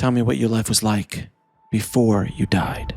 Tell me what your life was like before you died.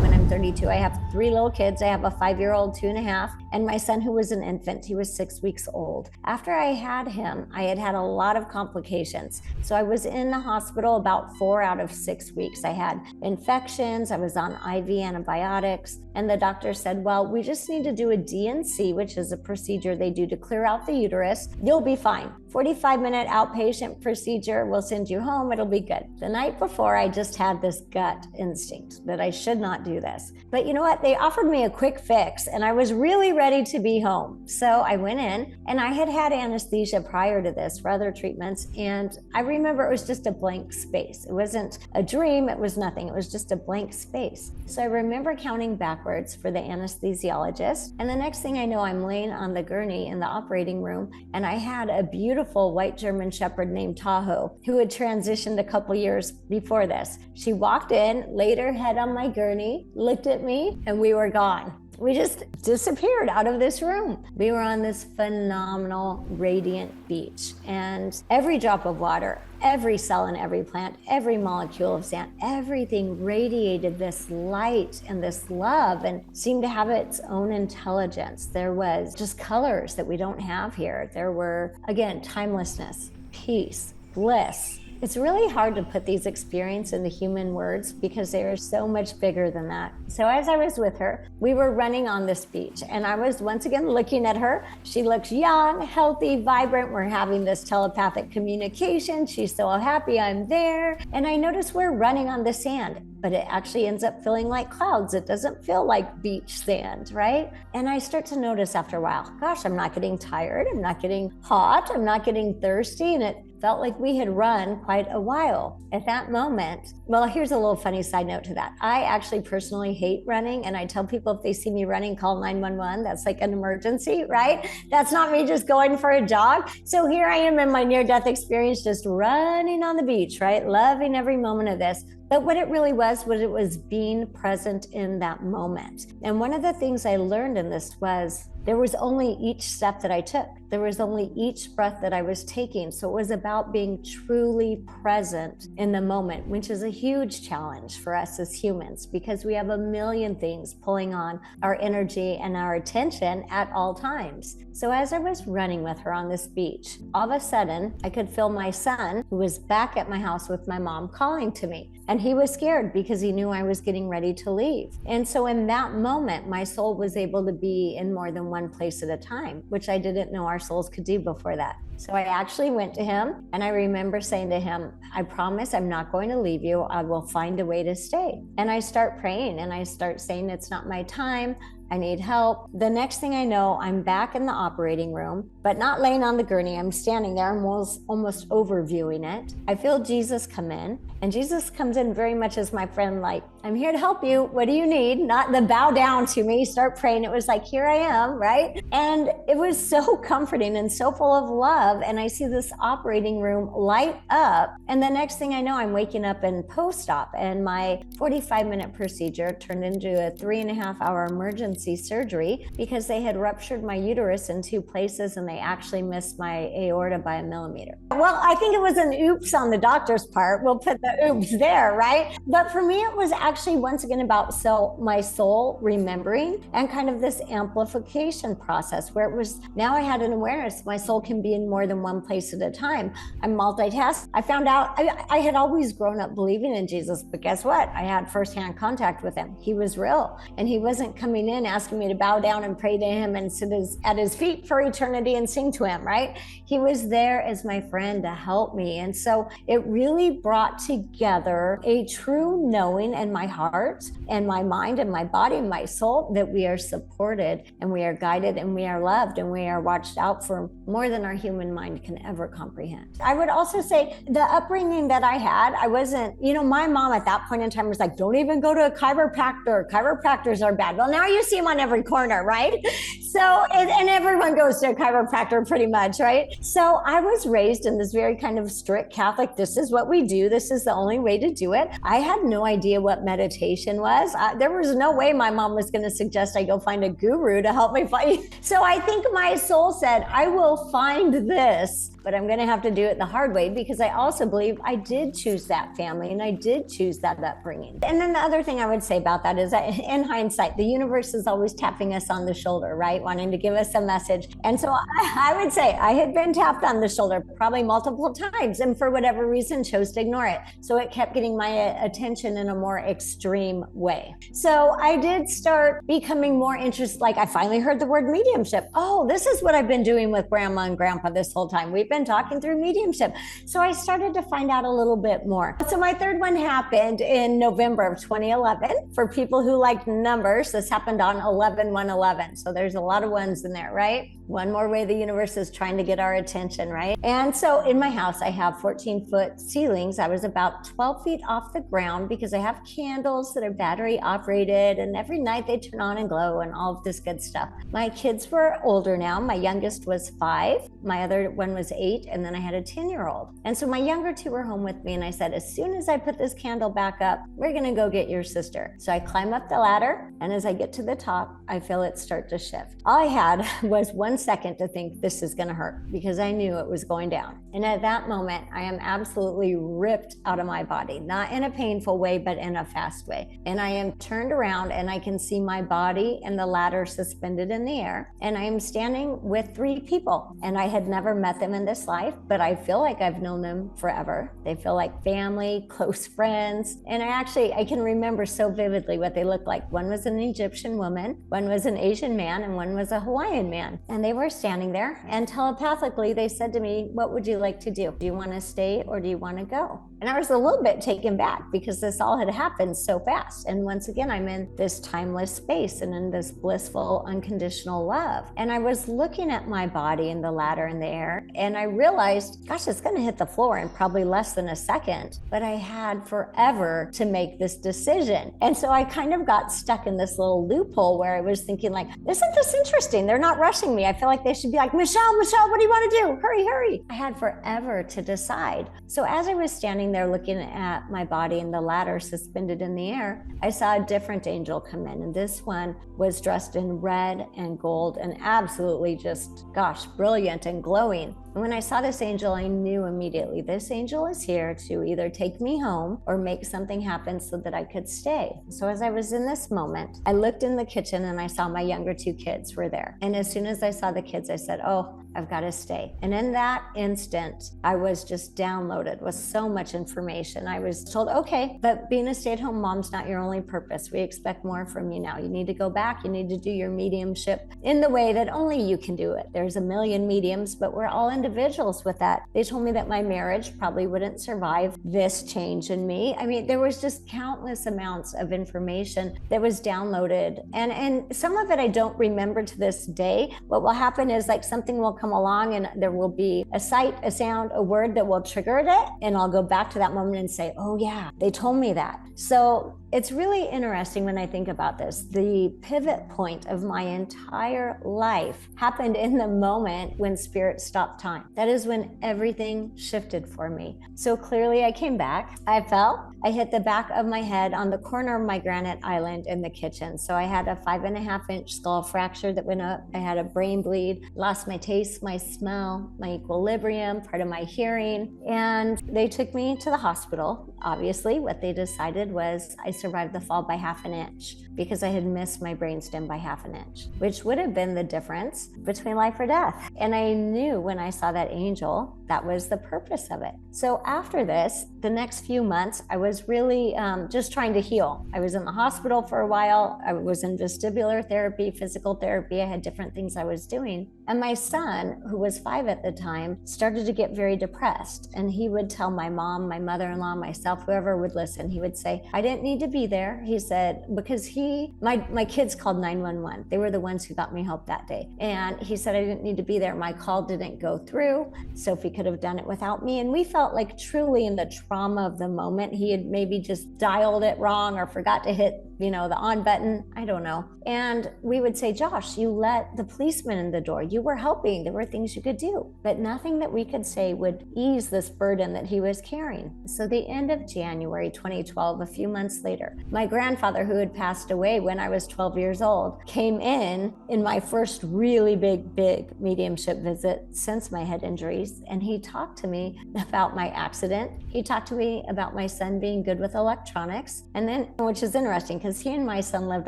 When I'm 32, I have 3 little kids. I have a 5-year-old, 2.5, and my son who was an infant. He was 6 weeks old. After I had him, I had a lot of complications. So I was in the hospital about 4 out of 6 weeks. I had infections, I was on IV antibiotics, and the doctor said, well, we just need to do a D&C, which is a procedure they do to clear out the uterus. You'll be fine. 45-minute outpatient procedure, we'll send you home, it'll be good. The night before, I just had this gut instinct that I should not do this. But you know what? They offered me a quick fix and I was really ready to be home. So I went in and I had had anesthesia prior to this for other treatments. And I remember it was just a blank space. It wasn't a dream, it was nothing. It was just a blank space. So I remember counting backwards for the anesthesiologist. And the next thing I know, I'm laying on the gurney in the operating room and I had a beautiful white German Shepherd named Tahoe who had transitioned a couple years before this. She walked in, laid her head on my gurney, looked at me, and we were gone. We just disappeared out of this room. We were on this phenomenal, radiant beach, and every drop of water, every cell in every plant, every molecule of sand, everything radiated this light and this love and seemed to have its own intelligence. There was just colors that we don't have here. There were, again, timelessness, peace, bliss. It's really hard to put these experiences into human words because they are so much bigger than that. So as I was with her, we were running on this beach and I was once again looking at her. She looks young, healthy, vibrant. We're having this telepathic communication. She's so happy I'm there. And I notice we're running on the sand, but it actually ends up feeling like clouds. It doesn't feel like beach sand, right? And I start to notice after a while, gosh, I'm not getting tired. I'm not getting hot. I'm not getting thirsty. And it felt like we had run quite a while. At that moment, well, here's a little funny side note to that. I actually personally hate running, and I tell people if they see me running, call 911. That's like an emergency, right? That's not me just going for a jog. So here I am in my near-death experience, just running on the beach, right? Loving every moment of this. But what it really was it was being present in that moment. And one of the things I learned in this was there was only each step that I took. There was only each breath that I was taking. So it was about being truly present in the moment, which is a huge challenge for us as humans because we have a million things pulling on our energy and our attention at all times. So as I was running with her on this beach, all of a sudden I could feel my son, who was back at my house with my mom, calling to me. And he was scared because he knew I was getting ready to leave. And so in that moment, my soul was able to be in more than one place at a time, which I didn't know our souls could do before that. So I actually went to him and I remember saying to him, I promise I'm not going to leave you. I will find a way to stay. And I start praying and I start saying, it's not my time. I need help. The next thing I know, I'm back in the operating room, but not laying on the gurney. I'm standing there, I'm almost overviewing it. I feel Jesus come in, and Jesus comes in very much as my friend, like, I'm here to help you. What do you need? Not the bow down to me, start praying. It was like, here I am, right? And it was so comforting and so full of love. And I see this operating room light up. And the next thing I know, I'm waking up in post-op, and my 45-minute procedure turned into a 3.5-hour emergency surgery because they had ruptured my uterus in 2 places and they actually missed my aorta by 1 millimeter. Well, I think it was an oops on the doctor's part. We'll put the oops there, right? But for me, it was actually once again about my soul remembering and kind of this amplification process where it was, now I had an awareness, my soul can be in more than one place at a time. I'm multitasking. I found out, I had always grown up believing in Jesus, but guess what? I had firsthand contact with him. He was real, and he wasn't coming in asking me to bow down and pray to him and sit at his feet for eternity and sing to him, right? He was there as my friend to help me. And so it really brought together a true knowing in my heart and my mind and my body and my soul that we are supported and we are guided and we are loved and we are watched out for more than our human mind can ever comprehend. I would also say the upbringing that I had, I wasn't, my mom at that point in time was like, don't even go to a chiropractor. Chiropractors are bad. Well, now you see them on every corner, right? So, and everyone goes to a chiropractor pretty much, right? So I was raised in this very kind of strict Catholic, this is what we do. This is the only way to do it. I had no idea what meditation was. There was no way my mom was going to suggest I go find a guru to help me fight. So I think my soul said, I will will find this, but I'm going to have to do it the hard way, because I also believe I did choose that family and I did choose that upbringing. And then the other thing I would say about that is that in hindsight, the universe is always tapping us on the shoulder, right? Wanting to give us a message. And so I would say I had been tapped on the shoulder probably multiple times, and for whatever reason chose to ignore it. So it kept getting my attention in a more extreme way. So I did start becoming more interested. Like, I finally heard the word mediumship. Oh, this is what I've been doing with grandma and grandpa this whole time. We've been talking through mediumship. So I started to find out a little bit more. So my third one happened in November of 2011. For people who like numbers, this happened on 11/1/11. So there's a lot of ones in there, right? One more way the universe is trying to get our attention, right? And so in my house, I have 14-foot ceilings. I was about 12 feet off the ground because I have candles that are battery operated, and every night they turn on and glow and all of this good stuff. My kids were older now. My youngest was 5. My other one was 8. And then I had a 10-year-old. And so my younger 2 were home with me. And I said, as soon as I put this candle back up, we're going to go get your sister. So I climb up the ladder. And as I get to the top, I feel it start to shift. All I had was 1 second to think this is going to hurt, because I knew it was going down. And at that moment, I am absolutely ripped out of my body, not in a painful way, but in a fast way. And I am turned around and I can see my body and the ladder suspended in the air. And I am standing with 3 people. And I had never met them in this life, but I feel like I've known them forever. They feel like family, close friends. And I can remember so vividly what they looked like. One was an Egyptian woman, one was an Asian man, and one was a Hawaiian man. And they were standing there, and telepathically they said to me, what would you like to do? Do you want to stay or do you want to go? And I was a little bit taken back because this all had happened so fast. And once again, I'm in this timeless space and in this blissful, unconditional love. And I was looking at my body and the ladder in the air, and I realized, gosh, it's going to hit the floor in probably less than a second. But I had forever to make this decision. And so I kind of got stuck in this little loophole where I was thinking, like, isn't this interesting? They're not rushing me. I feel like they should be like, Michelle, what do you want to do? Hurry. I had forever to decide. So as I was standing there looking at my body and the ladder suspended in the air, I saw a different angel come in. And this one was dressed in red and gold and absolutely just, gosh, brilliant and glowing. And when I saw this angel, I knew immediately this angel is here to either take me home or make something happen so that I could stay. So as I was in this moment, I looked in the kitchen and I saw my younger 2 kids were there. And as soon as I saw the kids, I said, oh, I've got to stay. And in that instant, I was just downloaded with so much information. I was told, okay, but being a stay-at-home mom's not your only purpose. We expect more from you now. You need to go back. You need to do your mediumship in the way that only you can do it. There's a million mediums, but we're all individuals with that. They told me that my marriage probably wouldn't survive this change in me. I mean, there was just countless amounts of information that was downloaded. And some of it I don't remember to this day. What will happen is, like, something will come along and there will be a sight, a sound, a word that will trigger it. And I'll go back to that moment and say, oh yeah, they told me that. So it's really interesting when I think about this. The pivot point of my entire life happened in the moment when Spirit stopped time. That is when everything shifted for me. So clearly I came back, I fell, I hit the back of my head on the corner of my granite island in the kitchen. So I had a 5.5-inch skull fracture that went up. I had a brain bleed, lost my taste, my smell, my equilibrium, part of my hearing. And they took me to the hospital. Obviously, what they decided was I survived the fall by 1/2 inch because I had missed my brainstem by 1/2 inch, which would have been the difference between life or death. And I knew when I saw that angel, that was the purpose of it. So after this, the next few months, I was really just trying to heal. I was in the hospital for a while. I was in vestibular therapy, physical therapy. I had different things I was doing. And my son, who was 5 at the time, started to get very depressed. And he would tell my mom, my mother-in-law, myself, whoever would listen, he would say, I didn't need to be there. He said, because my kids called 911. They were the ones who got me help that day. And he said, I didn't need to be there. My call didn't go through. Sophie could have done it without me. And we felt like truly in the trauma of the moment, he had maybe just dialed it wrong or forgot to hit the on button, I don't know. And we would say, Josh, you let the policeman in the door. You were helping. There were things you could do, but nothing that we could say would ease this burden that he was carrying. So the end of January 2012, a few months later, my grandfather, who had passed away when I was 12 years old, came in my first really big mediumship visit since my head injuries. And he talked to me about my accident. He talked to me about my son being good with electronics. And then, which is interesting because he and my son lived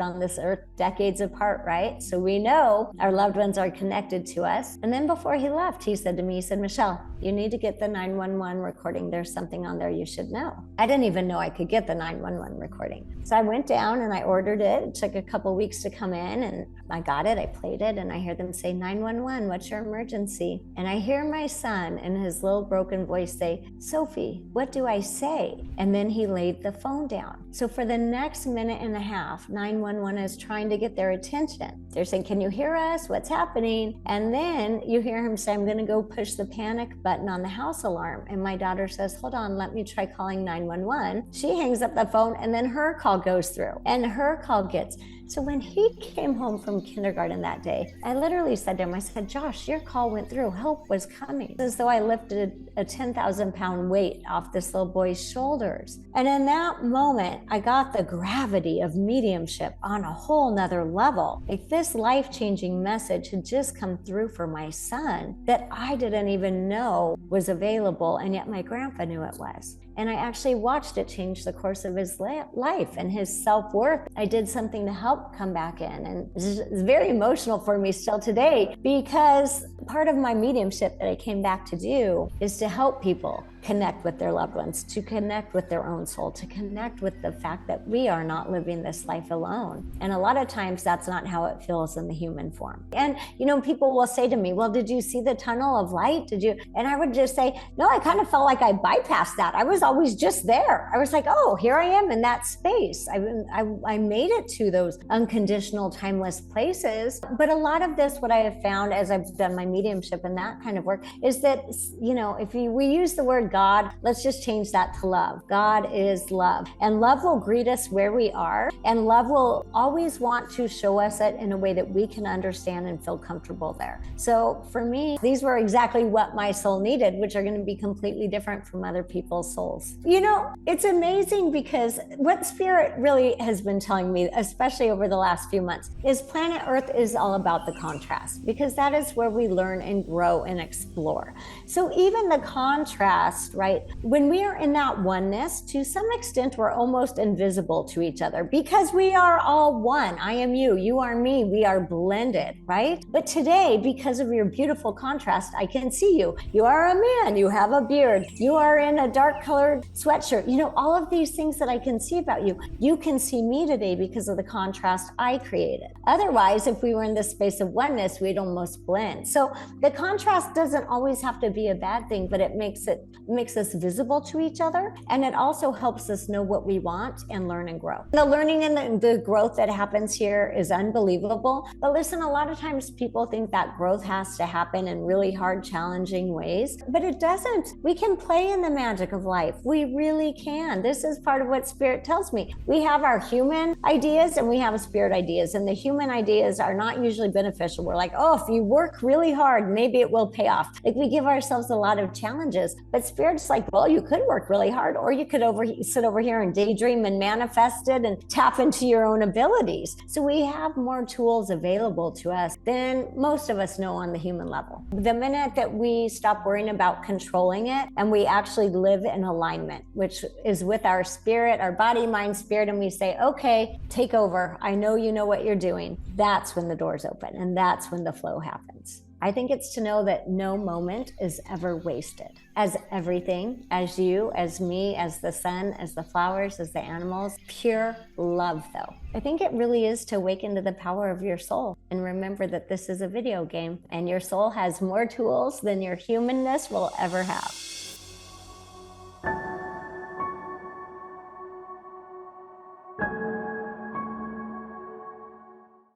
on this earth decades apart, right? So we know our loved ones are connected to us. And then before he left, he said to me, he said, Michelle, you need to get the 911 recording. There's something on there you should know. I didn't even know I could get the 911 recording. So I went down and I ordered it. It took a couple weeks to come in and I got it. I played it and I hear them say, 911, what's your emergency? And I hear my son in his little broken voice say, Sophie, what do I say? And then he laid the phone down. So for the next minute and a half, 911 is trying to get their attention. They're saying, can you hear us? What's happening? And then you hear him say, I'm going to go push the panic button on the house alarm. And my daughter says, hold on, let me try calling 911. She hangs up the phone and then her call goes through and her call gets. So when he came home from kindergarten that day, I literally said to him, I said, Josh, your call went through. Help was coming. It's as though I lifted a 10,000 pound weight off this little boy's shoulders. And in that moment, I got the gravity of mediumship on a whole nother level. Like this life-changing message had just come through for my son that I didn't even know was available. And yet my grandpa knew it was. And I actually watched it change the course of his life and his self-worth. I did something to help come back in. And it's very emotional for me still today because part of my mediumship that I came back to do is to help people connect with their loved ones, to connect with their own soul, to connect with the fact that we are not living this life alone. And a lot of times that's not how it feels in the human form. And, people will say to me, well, did you see the tunnel of light? Did you? And I would just say, no, I kind of felt like I bypassed that. I was always just there. I was like, oh, here I am in that space. I made it to those unconditional, timeless places. But a lot of this, what I have found as I've done my mediumship and that kind of work is that, if we use the word God, let's just change that to love. God is love. And love will greet us where we are. And love will always want to show us it in a way that we can understand and feel comfortable there. So for me, these were exactly what my soul needed, which are going to be completely different from other people's souls. It's amazing because what Spirit really has been telling me, especially over the last few months, is planet Earth is all about the contrast, because that is where we learn and grow and explore. So even the contrast, right? When we are in that oneness, to some extent, we're almost invisible to each other because we are all one. I am you, you are me, we are blended, right? But today, because of your beautiful contrast, I can see you. You are a man, you have a beard, you are in a dark colored sweatshirt. All of these things that I can see about you, you can see me today because of the contrast I created. Otherwise, if we were in this space of oneness, we'd almost blend. So the contrast doesn't always have to be a bad thing, but it makes us visible to each other. And it also helps us know what we want and learn and grow. The learning and the growth that happens here is unbelievable. But listen, a lot of times people think that growth has to happen in really hard, challenging ways, but it doesn't. We can play in the magic of life. We really can. This is part of what Spirit tells me. We have our human ideas and we have spirit ideas, and the human ideas are not usually beneficial. We're like, oh, if you work really hard, maybe it will pay off. Like we give ourselves a lot of challenges, but Spirit's like, well, you could work really hard, or you could sit over here and daydream and manifest it and tap into your own abilities. So we have more tools available to us than most of us know on the human level. The minute that we stop worrying about controlling it and we actually live in alignment, which is with our spirit, our body, mind, spirit, and we say, okay, take over. I know you know what you're doing. That's when the doors open and that's when the flow happens. I think it's to know that no moment is ever wasted. As everything, as you, as me, as the sun, as the flowers, as the animals, pure love though. I think it really is to awaken to the power of your soul and remember that this is a video game and your soul has more tools than your humanness will ever have.